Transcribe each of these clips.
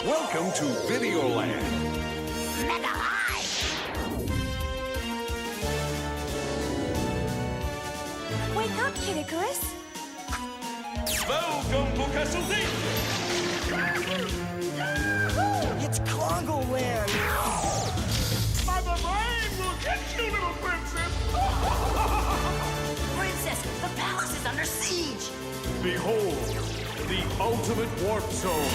Welcome to Videoland. Mega high! Wake up, Kid Icarus. Welcome to Castle D. It's Congoland! Mother Brain will get you, little princess! Princess, the palace is under siege! Behold, the ultimate warp zone.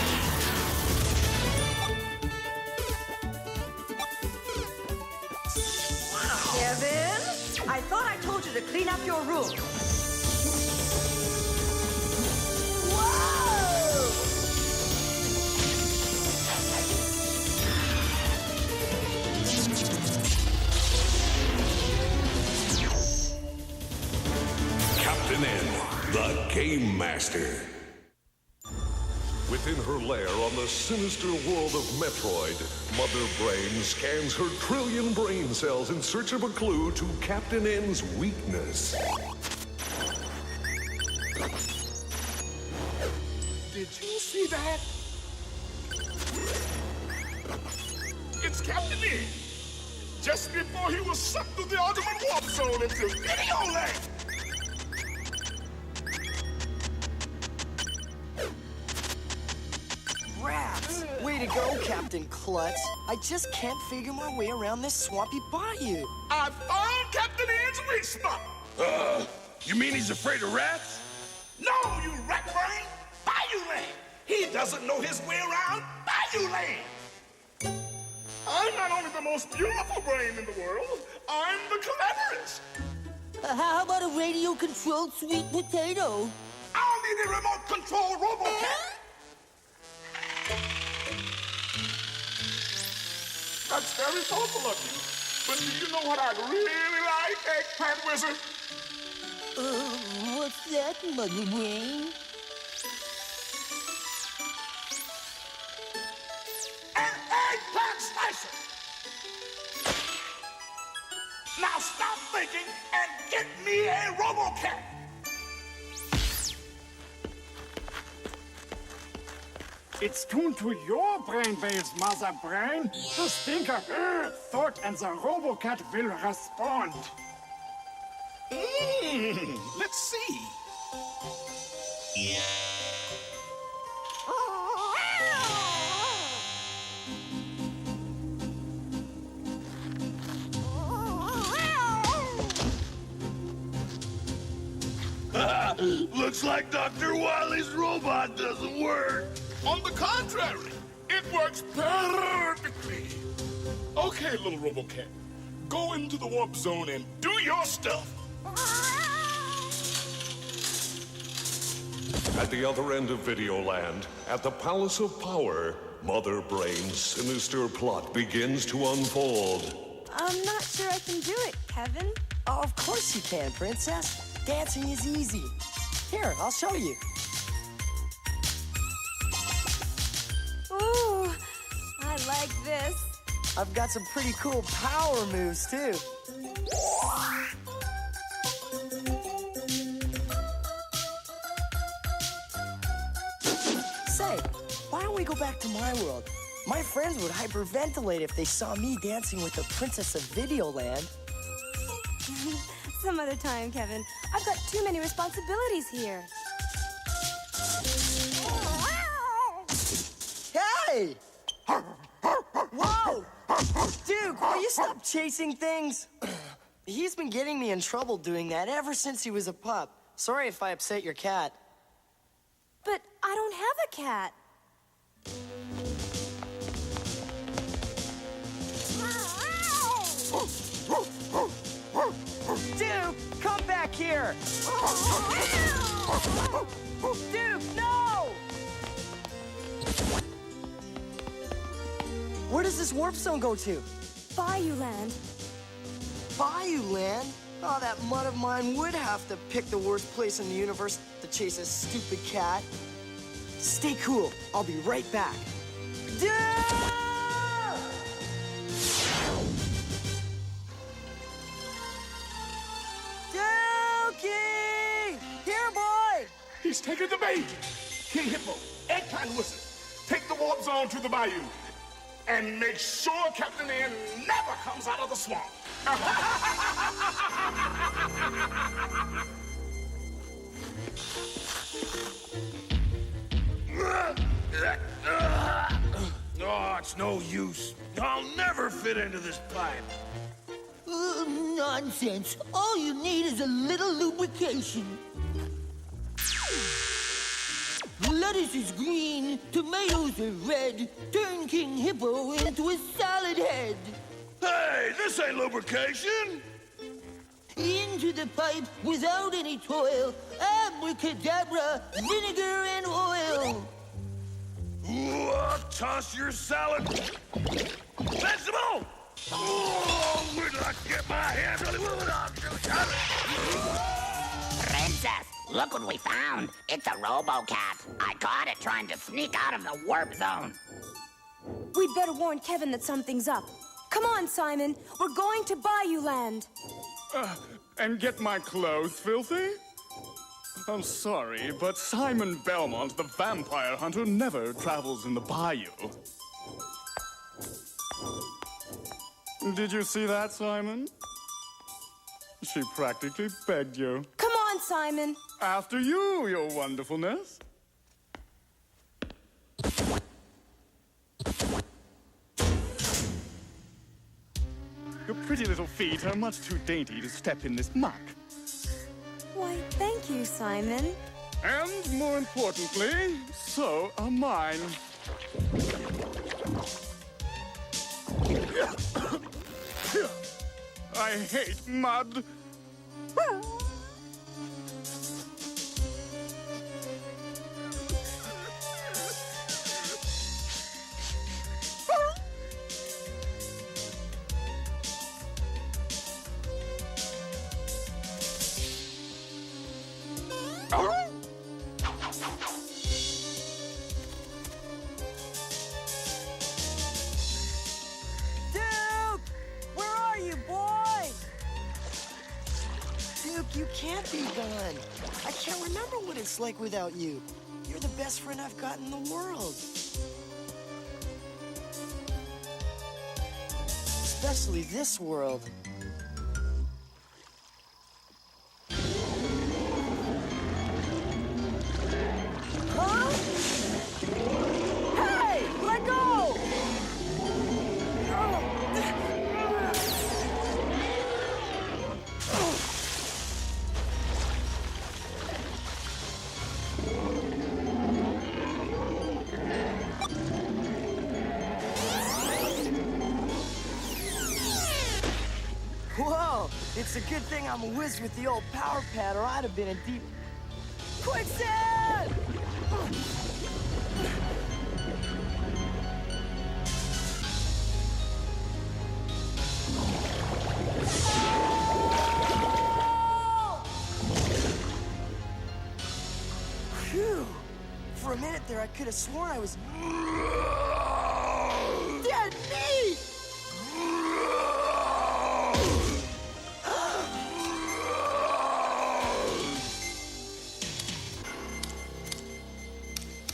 Kevin, I thought I told you to clean up your room. Captain N, the Game Master. Within her lair on the sinister world of Metroid, Mother Brain scans her trillion brain cells in search of a clue to Captain N's weakness. Did you see that? It's Captain E! Just before he was sucked through the ultimate warp zone into Videoland! Rats! Way to go, Captain Klutz. I just can't figure my way around this swampy bayou. I found Captain N's weak spot! You mean he's afraid of rats? No, you rat brain! Bayouland! He doesn't know his way around Bayouland! I'm not only the most beautiful brain in the world, I'm the cleverest! How about a radio-controlled sweet potato? I'll need a remote-control robot! That's very thoughtful of you. But do you know what I'd really like, Eggplant Wizard? What's that, Mother Brain? An eggplant slicer! Now stop thinking and get me a RoboCat! It's tuned to your brain waves, Mother Brain. The stinker thought and the RoboCat will respond. Let's see. Looks like Dr. Wily's robot doesn't work. On the contrary, it works perfectly. Okay, little RoboCat, go into the warp zone and do your stuff. At the other end of Videoland, at the Palace of Power, Mother Brain's sinister plot begins to unfold. I'm not sure I can do it, Kevin. Oh, of course you can, Princess. Dancing is easy. Here, I'll show you. Ooh, I like this. I've got some pretty cool power moves, too. Say, why don't we go back to my world? My friends would hyperventilate if they saw me dancing with the Princess of Videoland. Some other time, Kevin. I've got too many responsibilities here. Hey! Whoa! Duke, will you stop chasing things? He's been getting me in trouble doing that ever since he was a pup. Sorry if I upset your cat. But I don't have a cat. Duke, come back here! Duke, no! Where does this warp zone go to? Bayouland. Bayouland? Oh, that mutt of mine would have to pick the worst place in the universe to chase a stupid cat. Stay cool. I'll be right back. Duke! Dookie! Here, boy! He's taking the bait. King Hippo, Eggplant Wizard, take the warp zone to the bayou. And make sure Captain N never comes out of the swamp. Oh, it's no use. I'll never fit into this pipe. Nonsense. All you need is a little lubrication. Lettuce is green, tomatoes are red. Turn King Hippo into a salad head. Hey, this ain't lubrication. Into the pipe without any toil. Abracadabra, vinegar and oil. Ooh, I'll toss your salad. Vegetable! Oh, wait till I get my hands on it. Princess, look what we found. It's a robo-cat. I caught it trying to sneak out of the warp zone. We'd better warn Kevin that something's up. Come on, Simon. We're going to Bayouland. And get my clothes filthy? I'm sorry, but Simon Belmont, the vampire hunter, never travels in the bayou. Did you see that, Simon? She practically begged you. Come on, Simon. After you, your wonderfulness. Your pretty little feet are much too dainty to step in this muck. Why, thank you, Simon. And more importantly, so are mine. I hate mud. You can't be gone. I can't remember what it's like without you. You're the best friend I've got in the world. Especially this world. Huh? Hey! Let go! Whoa! It's a good thing I'm a whiz with the old power pad, or I'd have been in deep quicksand! Phew! For a minute there, I could have sworn I was dead meat!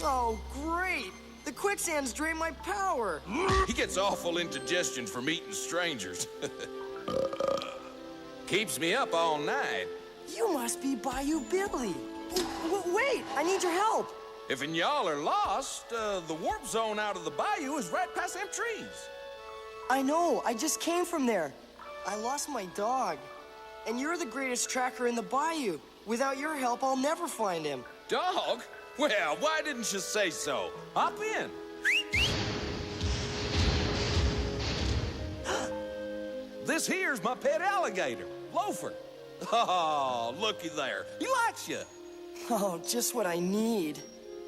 Oh, great! The quicksands drain my power! He gets awful indigestion from eating strangers. Keeps me up all night. You must be Bayou Billy. Wait, I need your help. If y'all are lost, the warp zone out of the bayou is right past them trees. I know, I just came from there. I lost my dog. And you're the greatest tracker in the bayou. Without your help, I'll never find him. Dog? Well, why didn't you say so? Hop in. This here's my pet alligator, Loafer. Oh, looky there. He likes you. Oh, just what I need.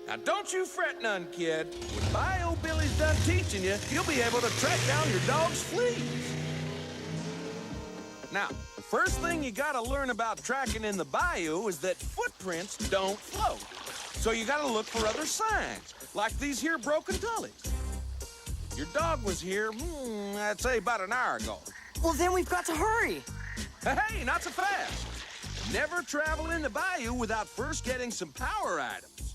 Now, don't you fret none, kid. When Bayou Billy's done teaching you, you'll be able to track down your dog's fleas. Now, the first thing you gotta learn about tracking in the bayou is that footprints don't float. So you gotta look for other signs, like these here broken gullies. Your dog was here, I'd say about an hour ago. Well, then we've got to hurry. Hey, not so fast. Never travel in the bayou without first getting some power items.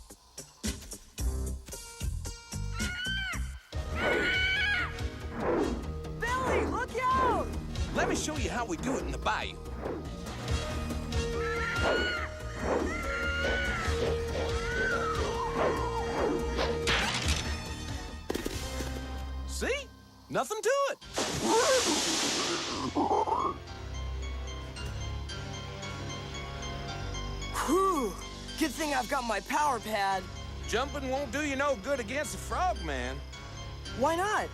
Let me show you how we do it in the bayou. See? Nothing to it. Whew! Good thing I've got my power pad. Jumping won't do you no good against the frogman. Why not?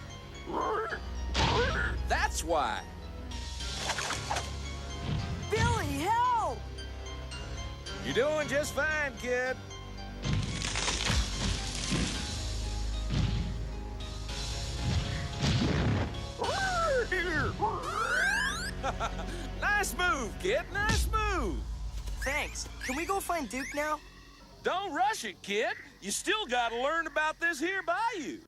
That's why. Billy, help! You're doing just fine, kid. Nice move, kid. Nice move. Thanks. Can we go find Duke now? Don't rush it, kid. You still gotta learn about this here bayou.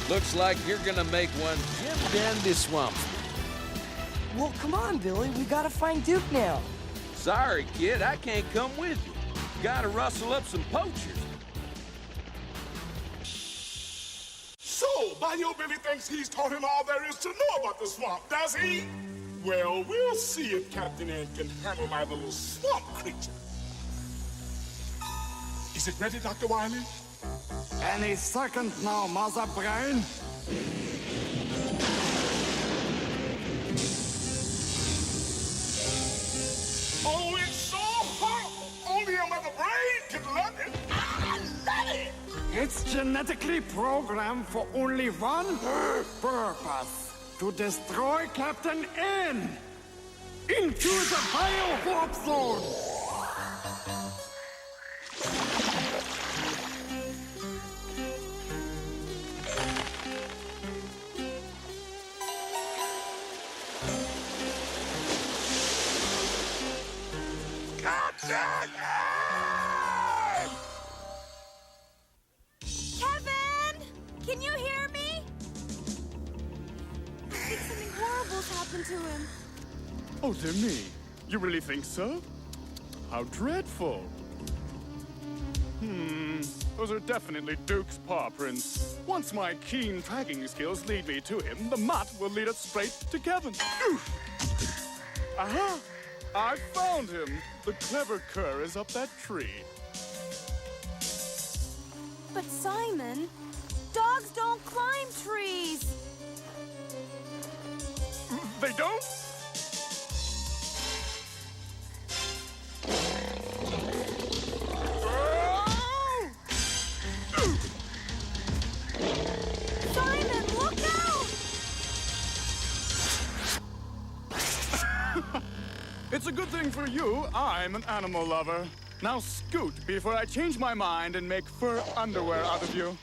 Looks like you're gonna make one Jim Dandy Swamp. Well, come on, Billy. We gotta find Duke now. Sorry, kid, I can't come with you. Gotta rustle up some poachers. So, Bayou Billy thinks he's taught him all there is to know about the swamp, does he? Well, we'll see if Captain N can handle my little swamp creature. Is it ready, Dr. Wiley? Any second now, Mother Brain. Oh, it's so hot! Only a Mother Brain can love it. I love it! It's genetically programmed for only one purpose: to destroy Captain N into the Bayou Warp Zone. Kevin! Can you hear me? I think something horrible's happened to him. Oh, dear me. You really think so? How dreadful. Those are definitely Duke's paw prints. Once my keen tracking skills lead me to him, the mutt will lead us straight to Kevin. Aha! I found him. The clever cur is up that tree. But Simon, dogs don't climb trees. They don't? Simon, look out! It's a good thing for you, I'm an animal lover. Now scoot before I change my mind and make fur underwear out of you.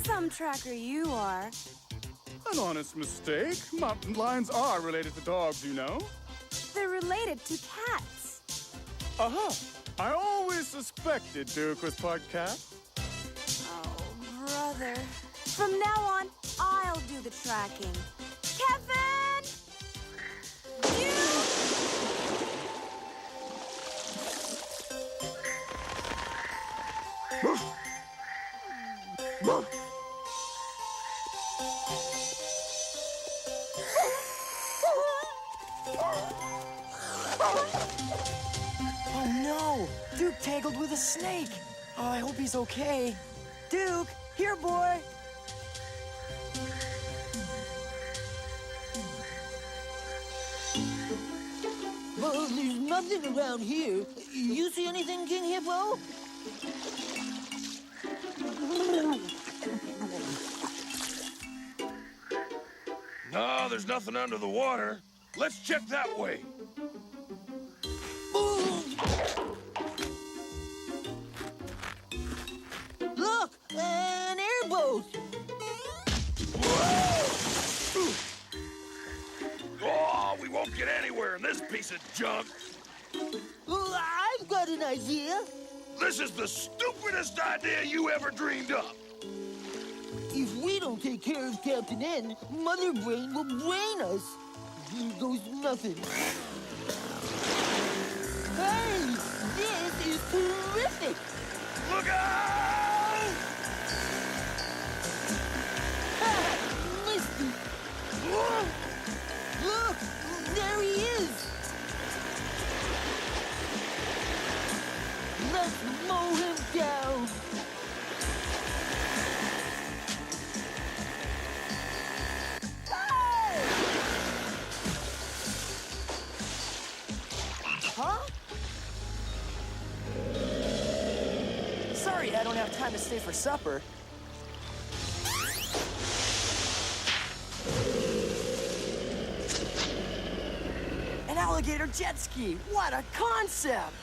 Some tracker you are. An honest mistake. Mountain lions are related to dogs, you know. They're related to cats. Aha! I always suspected Duke was part cat. Oh, brother. From now on, I'll do the tracking. Kevin! Oh no! Duke tangled with a snake. Oh, I hope he's okay. Duke, here, boy. Well, there's nothing around here. You see anything, King Hippo? No, there's nothing under the water. Let's check that way. Look, an airboat. this piece of junk. I've got an idea. This is the stupidest idea you ever dreamed up. If we don't take care of Captain N, Mother Brain will brain us. Here goes nothing. Hey, this is terrific. Look out! Ha! Missed it. Look, there he is. Let's mow him down. Huh? Sorry, I don't have time to stay for supper. An alligator jet ski! What a concept!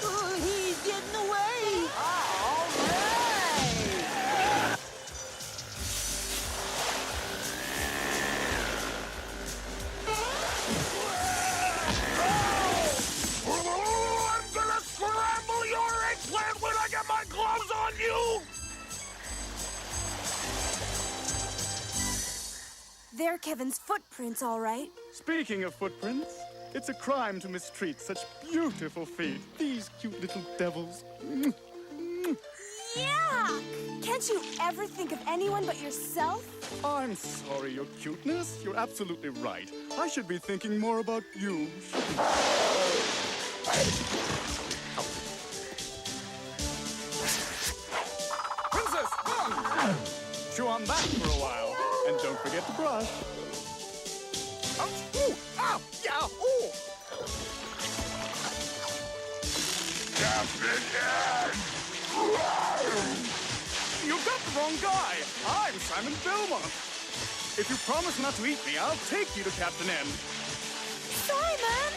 Oh, he's getting away. All right! I'm gonna scramble your eggplant when I get my gloves on you! They're Kevin's footprints, all right. Speaking of footprints, it's a crime to mistreat such beautiful feet. These cute little devils. Yuck! Can't you ever think of anyone but yourself? I'm sorry, your cuteness. You're absolutely right. I should be thinking more about you. Princess, come on! Chew on that for a while. And don't forget to brush. Ouch! Ooh! Ow! Yeah! Ooh! Captain N! You got the wrong guy. I'm Simon Belmont. If you promise not to eat me, I'll take you to Captain N. Simon!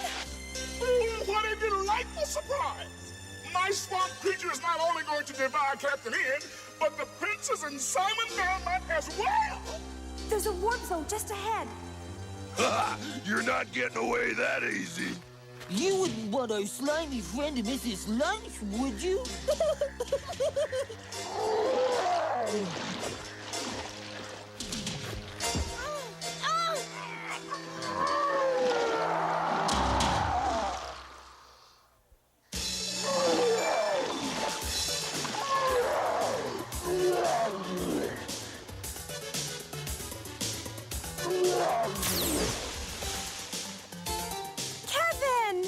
Oh, what a delightful surprise! My swamp creature is not only going to devour Captain N, but the princess and Simon Belmont as well! There's a warp zone just ahead. Ha! You're not getting away that easy. You wouldn't want our slimy friend to miss his lunch, would you? Kevin!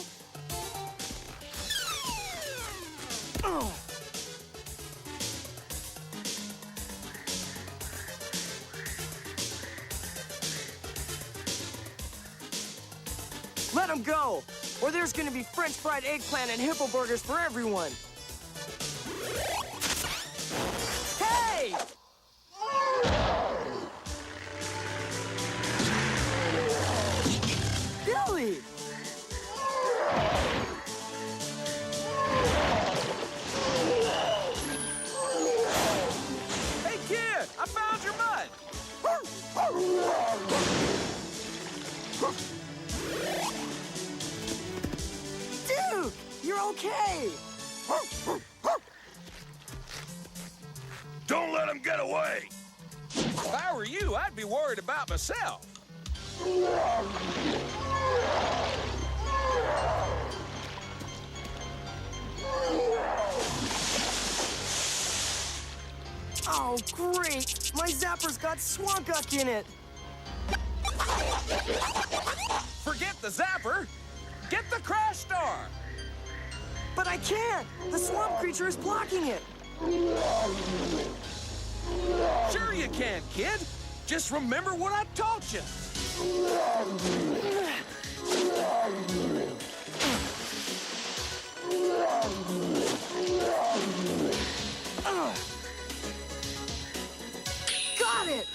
Let him go, or there's gonna be French fried eggplant and hippo burgers for everyone. Hey! Billy! Hey, kid, I found your mud. Dude, you're okay! Don't let him get away. If I were you, I'd be worried about myself. Oh, great! My zapper's got swamp gunk in it! Forget the zapper. Get the crash star. But I can't! The swamp creature is blocking it! Sure you can, kid. Just remember what I taught you. Got it!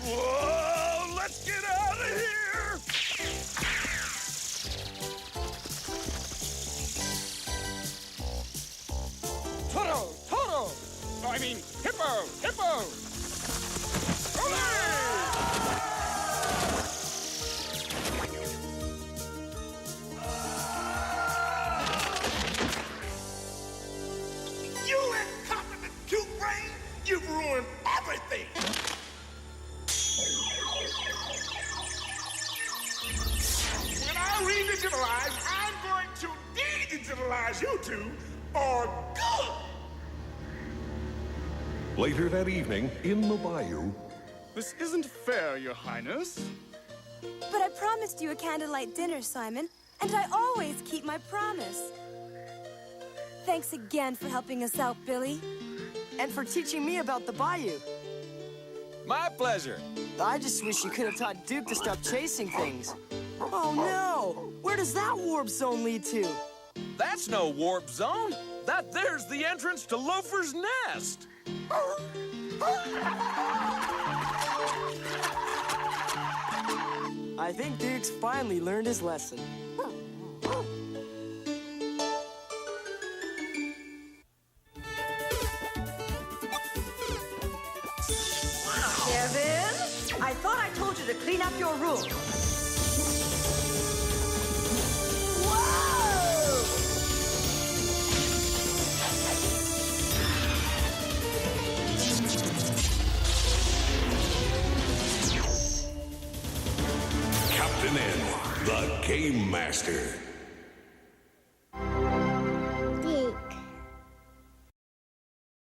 Whoa! Let's get out! mean, hippo! Hippo! You incompetent cute brain! You've ruined everything! When I re-digitalize, I'm going to de-digitalize you two for good! Later that evening, in the bayou, This isn't fair, Your Highness. But I promised you a candlelight dinner, Simon, and I always keep my promise. Thanks again for helping us out, Billy. And for teaching me about the bayou. My pleasure. I just wish you could have taught Duke to stop chasing things. Oh no! Where does that warp zone lead to? That's no warp zone. That there's the entrance to Loafer's Nest. I think Duke's finally learned his lesson. Kevin, I thought I told you to clean up your room. Captain N, the Game Master.